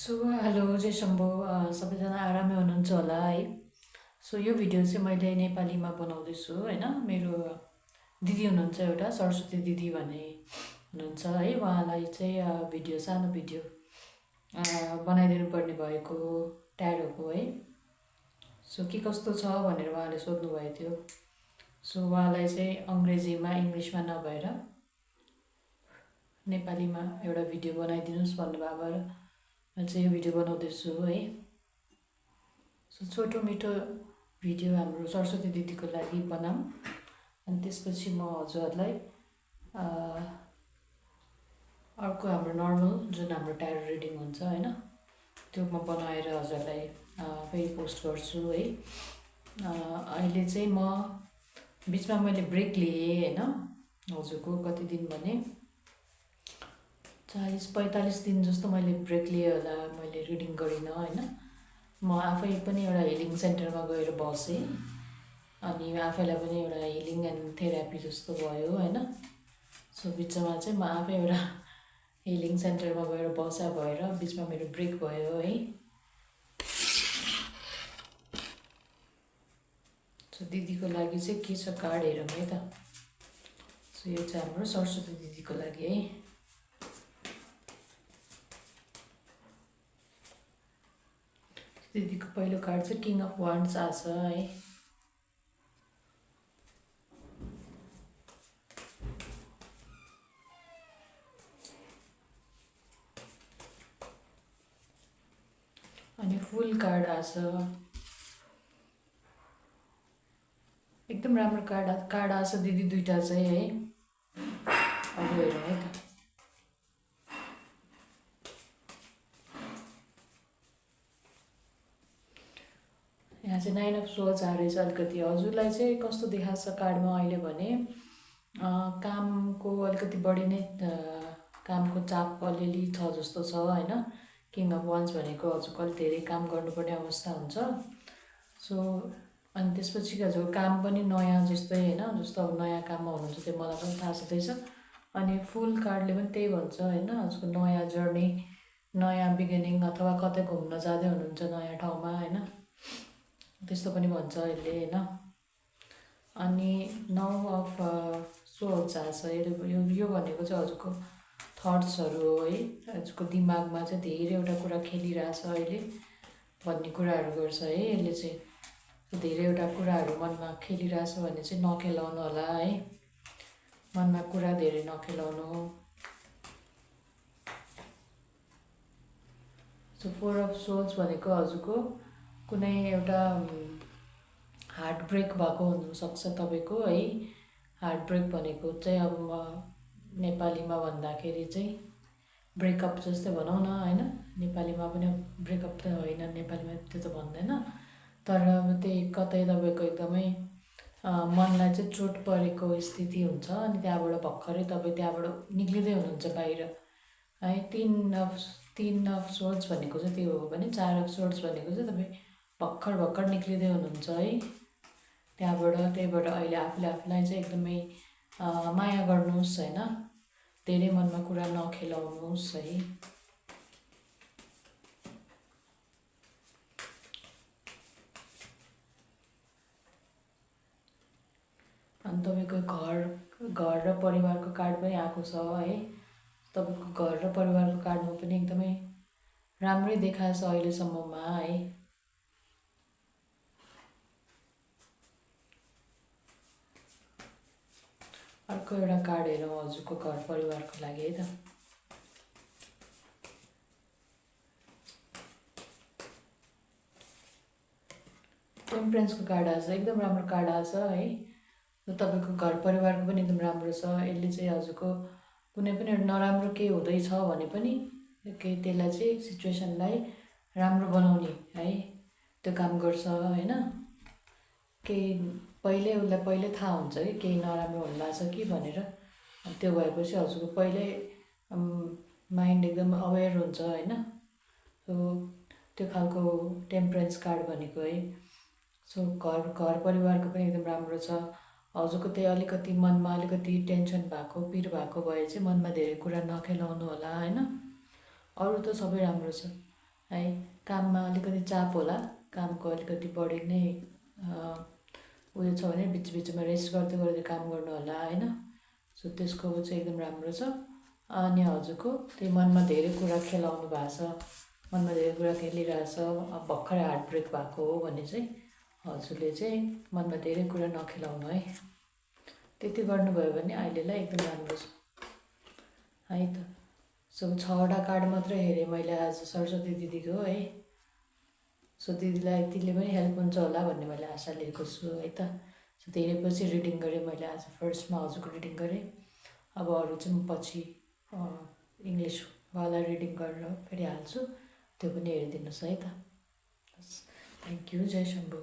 So hello जय शम्भो सबैजना आरामै हुनुहुन्छ होला है। सो यो भिडियो चाहिँ मैले नेपालीमा बनाउँदैछु होइन। मेरो दिदी हुनुहुन्छ एउटा सरस्वती दिदी भन्ने हुनुहुन्छ है। उहाँलाई चाहिँ भिडियो सानो भिडियो बनाइदिनु पर्ने भएको ट्याडोको है। सो के कस्तो छ भनेर उहाँले सोध्नुभएको थियो। सो उहाँलाई चाहिँ अङ्ग्रेजीमा इङ्ग्लिसमा नभएर नेपालीमा एउटा भिडियो बनाइदिनुहोस् भन्नुभएको भएर मैले चाहिँ यो भिडियो बनाउँदैछु है। सो छोटो मिठो भिडियो हाम्रो सरस्वती दिदीको लागि बनाऊँ अनि त्यसपछि म हजुरहरूलाई अर्को हाम्रो नर्मल जुन हाम्रो ट्यारो रिडिङ हुन्छ होइन त्यो म बनाएर हजुरहरूलाई फेरि पोस्ट गर्छु है। अहिले चाहिँ म बिचमा मैले ब्रेक लिएँ होइन हजुरको कति दिन भने 40-45 दिन जस्तो मैले ब्रेक लिएँ होला। मैले रिडिङ गरिनँ होइन। म आफै पनि एउटा हिलिङ सेन्टरमा गएर बसेँ अनि आफैलाई पनि एउटा हिलिङ एन्ड थेरापी जस्तो भयो होइन। सो बिचमा चाहिँ म आफै एउटा हिलिङ सेन्टरमा गएर बसा भएर बिचमा मेरो ब्रेक भयो है। सो दिदीको लागि चाहिँ के छ कार्ड हेरौँ है त। सो यो चाहिँ हाम्रो सरस्वती दिदीको लागि है। दिदीको पहिलो कार्ड चाहिँ किङ अफ वान्ड्स आछ है। अनि फुल कार्ड आछ। एकदम राम्रो कार्ड आछ दिदी दुईटा चाहिँ है। अब हेरौँ है त। यहाँ चाहिँ 9 अफ सोर्ड्स आएछ। अलिकति हजुरलाई चाहिँ कस्तो देखाएको छ कार्डमा अहिले भने कामको अलिकति बढी नै कामको चाप अलिअलि छ जस्तो छ होइन। किङ अफ वान्ड्स भनेको हजुरको अलिक धेरै काम गर्नुपर्ने अवस्था हुन्छ। सो अनि त्यसपछि हजुर काम पनि नयाँ जस्तै होइन, जस्तो अब नयाँ काममा हुनुहुन्छ त्यो मलाई पनि थाहा छँदैछ। अनि फुल कार्डले पनि त्यही भन्छ होइन, हजुरको नयाँ जर्नी, नयाँ बिगिनिङ अथवा कतै घुम्न जाँदै हुनुहुन्छ नयाँ ठाउँमा होइन, त्यस्तो पनि भन्छ यसले होइन। अनि 9 अफ सोर्ड्स आछ। यो भनेको चाहिँ हजुरको थट्सहरू हो है। हजुरको दिमागमा चाहिँ धेरैवटा कुरा खेलिरहेछ अहिले भन्ने कुराहरू गर्छ है। यसले चाहिँ धेरैवटा कुराहरू मनमा खेलिरहेछ भने चाहिँ नखेलाउनु होला है। मनमा कुरा धेरै नखेलाउनु। सो 4 अफ सोर्ड्स भनेको हजुरको कुनै एउटा हार्ट ब्रेक भएको हुनसक्छ तपाईँको है। हार्ट ब्रेक भनेको चाहिँ अब नेपालीमा भन्दाखेरि चाहिँ ब्रेकअप जस्तै भनौँ न होइन। नेपालीमा पनि ब्रेकअप त होइन, नेपालीमा त्यो त भन्दैन, तर अब त्यही कतै तपाईँको एकदमै मनलाई चाहिँ चोट परेको स्थिति हुन्छ अनि त्यहाँबाट भर्खरै तपाईँ त्यहाँबाट निक्लिँदै हुनुहुन्छ बाहिर है। 3 अफ सोर्ड्स भनेको चाहिँ त्यो हो भने 4 अफ सोर्ड्स भनेको चाहिँ तपाईँ भर्खर निक्लिँदै हुनुहुन्छ है त्यहाँबाट। त्यहीबाट अहिले आफूलाई चाहिँ एकदमै माया गर्नुहोस् होइन, धेरै मनमा कुरा नखेलाउनुहोस् है। अनि तपाईँको घर र परिवारको कार्ड पनि आएको छ है। तपाईँको घर र परिवारको कार्डमा पनि एकदमै राम्रै देखाएछ अहिलेसम्ममा है। अर्को एउटा कार्ड हेरौँ हजुरको घर परिवारको लागि है त। टेम्परेन्सको कार्ड आएछ। एकदम राम्रो कार्ड आएछ है। तपाईँको घर परिवारको पनि एकदम राम्रो छ। यसले चाहिँ हजुरको कुनै पनि नराम्रो केही हुँदैछ भने पनि केही त्यसलाई चाहिँ सिचुएसनलाई राम्रो बनाउने है त्यो काम गर्छ होइन। केही उसलाई पहिल्यै थाहा हुन्छ कि केही नराम्रो हुन लाग्छ कि भनेर। त्यो भएपछि हजुरको पहिल्यै माइन्ड एकदम अवेर हुन्छ होइन। सो त्यो खालको टेम्परेन्स कार्ड भनेको है। सो घर परिवारको पनि एकदम राम्रो छ। हजुरको त्यही अलिकति मनमा अलिकति टेन्सन भएको पिर भएको भए चाहिँ मनमा धेरै कुरा नखेलाउनु होला होइन। अरू त सबै राम्रो छ। है। काममा अलिकति चाप होला, कामको अलिकति बढी नै उयो छ भने बिचबिचमा रेस्ट गर्दै गर्दै काम गर्नु होला होइन। सो त्यसको चाहिँ एकदम राम्रो छ। अनि हजुरको त्यही मनमा धेरै कुरा खेलाउनु भएको छ, मनमा धेरै कुरा खेलिरहेछ, अब भर्खरै हार्ट ब्रेक भएको हो भने चाहिँ हजुरले चाहिँ मनमा धेरै कुरा नखेलाउनु है। त्यति गर्नुभयो भने अहिलेलाई एकदम राम्रो छ है त। सो 6वटा कार्ड मात्रै हेरेँ मैले आज सरस्वती दिदीको है। सो दिदीलाई त्यसले पनि हेल्प हुन्छ होला भन्ने मैले आशा लिएको छु है त। सो धेरै पछि रिडिङ गरेँ मैले आज, फर्स्टमा हजुरको रिडिङ गरेँ। अब अरू चाहिँ म पछि इङ्ग्लिसवाला रिडिङ गरेर फेरि हाल्छु, त्यो पनि हेरिदिनुहोस् है त। हस्, थ्याङ्क यू, जय शम्भू।